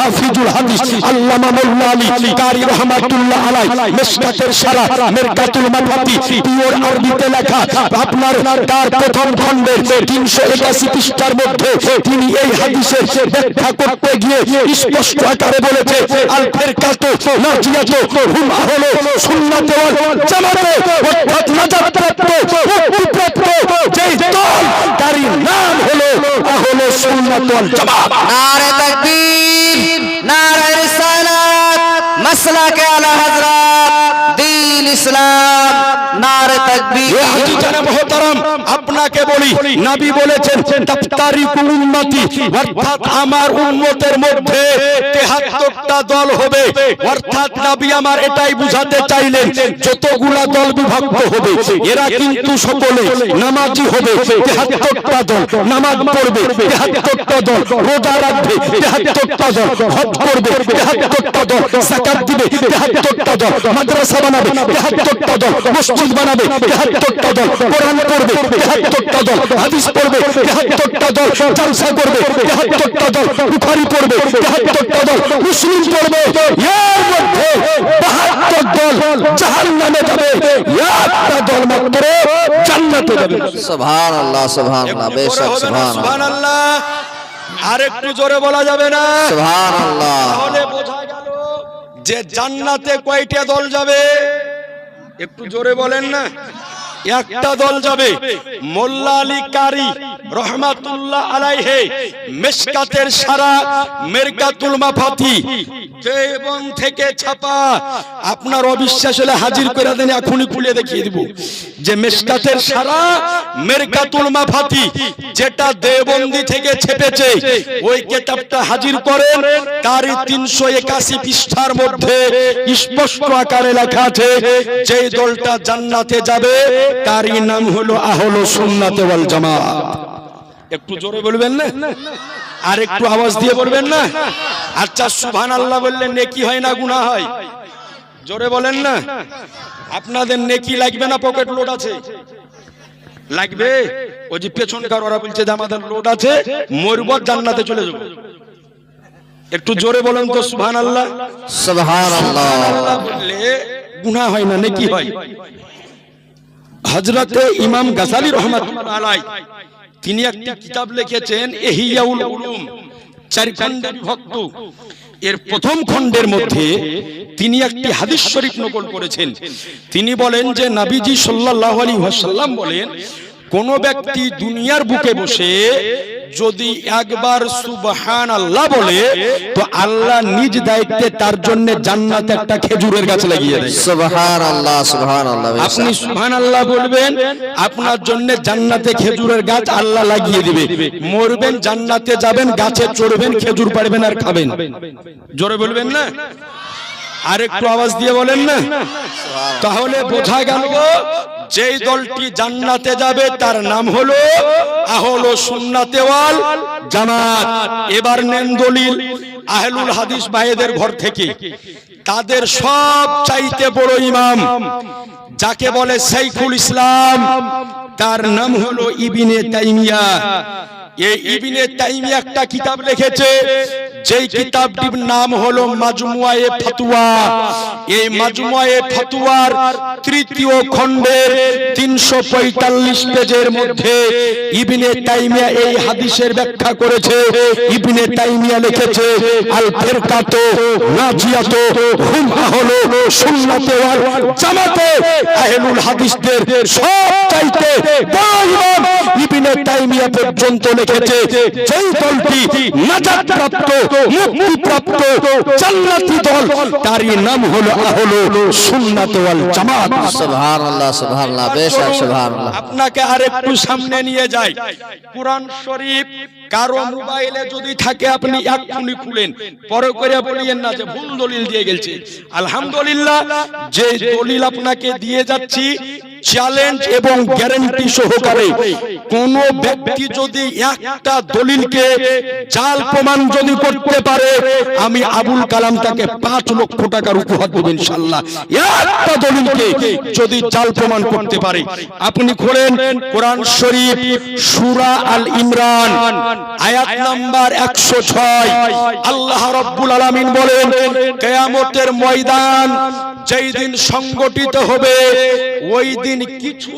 হাফিজুল হাদিস আল্লামা মোল্লা আলী কারি রাহমাতুল্লাহ আলাইহি মিশকাতের সারা মিরকাতুল মাফাতি পিওর আরবিতে লেখা আপনার তার প্রথম খণ্ডের 381 পৃষ্ঠার মধ্যে তিনি এই হাদিসের ব্যাখ্যা করতে গিয়ে স্পষ্ট আকারে বলেছে আল ফিরকাতু নাজিয়াতু হুম আহলে সুন্নাত ওয়াল জামাতে অর্থাৎ নাজাত প্রাপ্ত মুক্তিপ্রাপ্ত যেই দল তার নাম হলো আহলে সুন্নাত ওয়াল জামাত। নারে তাকবীর, নারে রিসালাত, মাসলাকে আলা হযরত দ্বীন ইসলাম, নারে তাকবীর। এ হাজী জানা মুহতারাম, আপনাকে বলি নবী বলেছেন তাফতারিকু উম্মতি, অর্থাৎ আমার উম্মতের মধ্যে 73টা দল হবে। অর্থাৎ নবী আমার এটাই বুঝাতে চাইলেন যতগুলা দল বিভক্ত হবে এরা কিন্তু সকলে নামাজি হবে। 73টা দল নামাজ পড়বে, 73টা দল রোজা রাখবে, 73টা দল হজ করবে, 73টা দল যাকাত দিবে, 73টা দল মাদ্রাসা বানাবে, 73টা দল মসজিদ বানাবে, 73টা দল কোরআন পড়বে, 73টা দল হাদিস পড়বে, 73টা দল জলসা করবে, 73টা দল বুখারী পড়বে, 73টা দল মুসলিম পড়বে। এর মধ্যে 72 দল জাহান্নামে যাবে, একটা দল মাত্র জান্নাতে যাবে। সুবহানাল্লাহ, সুবহানাল্লাহ, বেশক সুবহানাল্লাহ, সুবহানাল্লাহ। আর একটু জোরে বলা যাবে না? সুবহানাল্লাহ। তাহলে বোঝা গেল যে জান্নাতে কয়টা দল যাবে? একটু জোরে বলেন না। একটা দল যাবে। মোল্লা আলী কারি রহমাতুল্লাহ আলাইহি মিশকাতের সারা মিরকাতুল মাফাতি দেওবন্দ থেকে ছাপা। আপনার অবিশ্বাস হলে হাজির করে দেন, এখনই খুলে দেখিয়ে দিব যে মিশকাতের সারা মিরকাতুল মাফাতি যেটা দেওবন্দি থেকে ছেপেছে ওই কিতাবটা হাজির করেন। কারি 381 পৃষ্ঠার মধ্যে স্পষ্ট আকারে লেখা আছে যে দলটা জান্নাতে যাবে তার নাম হলো আহলে সুন্নাত ওয়াল জামাত। একটু জোরে বলবেন না? আর একটু আওয়াজ দিয়ে বলবেন না? আচ্ছা সুবহানাল্লাহ বললে নেকি হয় না গুনাহ হয়? জোরে বলেন না। আপনাদের নেকি লাগবে না পকেট লোড আছে? লাগবে। ওই যে পেছনকার ওরা বলছে যে আমাদের লোড আছে, মরব জান্নাতে চলে যাব। একটু জোরে বলেন তো সুবহানাল্লাহ। সুবহানাল্লাহ বললে গুনাহ হয় না, নেকি হয়। হযরতে ইমাম গাযালী রাহমাতুল্লাহ আলাইহি তিনি একটা কিতাব লিখেছেন ইহইয়াউল উলুম, 4 খণ্ডে বিভক্ত। এর প্রথম খণ্ডের মধ্যে তিনি একটি হাদিস শরীফ নকল করেছেন। তিনি বলেন যে নবীজি সাল্লাল্লাহু আলাইহি ওয়াসাল্লাম বলেন কোন ব্যক্তি দুনিয়ার বুকে বসে যদি একবার সুবহানাল্লাহ বলে তো আল্লাহ নিজ দায়িত্বে তার জন্য জান্নাতে একটা খেজুরের গাছ লাগিয়ে দেয়। সুবহানাল্লাহ, সুবহানাল্লাহ। আপনি সুবহানাল্লাহ বলবেন, আপনার জন্য জান্নাতে খেজুরের গাছ আল্লাহ লাগিয়ে দিবে। মরবেন, জান্নাতে যাবেন, গাছে চড়বেন, খেজুর পাড়বেন আর খাবেন। জোরে বলবেন না? আর একটু আওয়াজ দিয়ে বলেন না। তাহলে বোঝা গেল যেই দলটি জান্নাতে যাবে তার নাম হলো আহলে সুন্নাত ওয়াল জামাত। এবার নেন দলিল আহলুল হাদিস ভাইদের ঘর থেকে। তাদের সব চাইতে বড় ইমাম যাকে বলে শাইখুল ইসলাম, তার নাম হলো ইবনে তাইমিয়া। এই ইবনে তাইমিয়া একটা কিতাব লিখেছে, যেই কিতাবটির নাম হলো মাজমুআয়ে ফাতওয়া। এই মাজমুআয়ে ফাতওয়ার তৃতীয় খণ্ডের 345 পেজের মধ্যে ইবনে তাইমিয়া এই হাদিসের ব্যাখ্যা করেছে। ইবনে তাইমিয়া লিখেছে আল ফিরকাতু নাজিয়াতু হুম আহলে সুন্নাত ওয়াল জামাতে। আহলুল হাদিসদের সবচাইতে বড় ইমাম ইবনে তাইমিয়া পর্যন্ত লিখেছে যেই দলটি নাজাত প্রাপ্ত, মুক্তি প্রাপ্ত জান্নাতি দল তার নাম হলো আহলে সুন্নাত ওয়াল জামাত। সুবহানাল্লাহ, সুবহানাল্লাহ, বেশক সুবহানাল্লাহ। আপনাকে আরেকটু সামনে নিয়ে যাই। কুরআন শরীফ কারো মোবাইলে যদি থাকে আপনি এক্ষুনি খুলেন, পরে করে বলিয়েন না যে ভুল দলিল দিয়ে গেছে। আলহামদুলিল্লাহ, যে দলিল আপনাকে দিয়ে যাচ্ছি চ্যালেঞ্জ এবং গ্যারান্টি সহকারে কোন ব্যক্তি যদি একটা দলিলকে জাল প্রমাণ যদি করতে পারে আমি আবুল কালাম তাকে 5 লক্ষ টাকার উপহার দেব ইনশাআল্লাহ। একটা দলিলকে যদি জাল প্রমাণ করতে পারে। আপনি খোলেন কোরআন শরীফ সূরা আল ইমরান আয়াত নাম্বার 106। আল্লাহ রাব্বুল আলামিন বলেন, কিয়ামতের ময়দান যেই দিন সংগঠিত হবে ওই দিন কিছু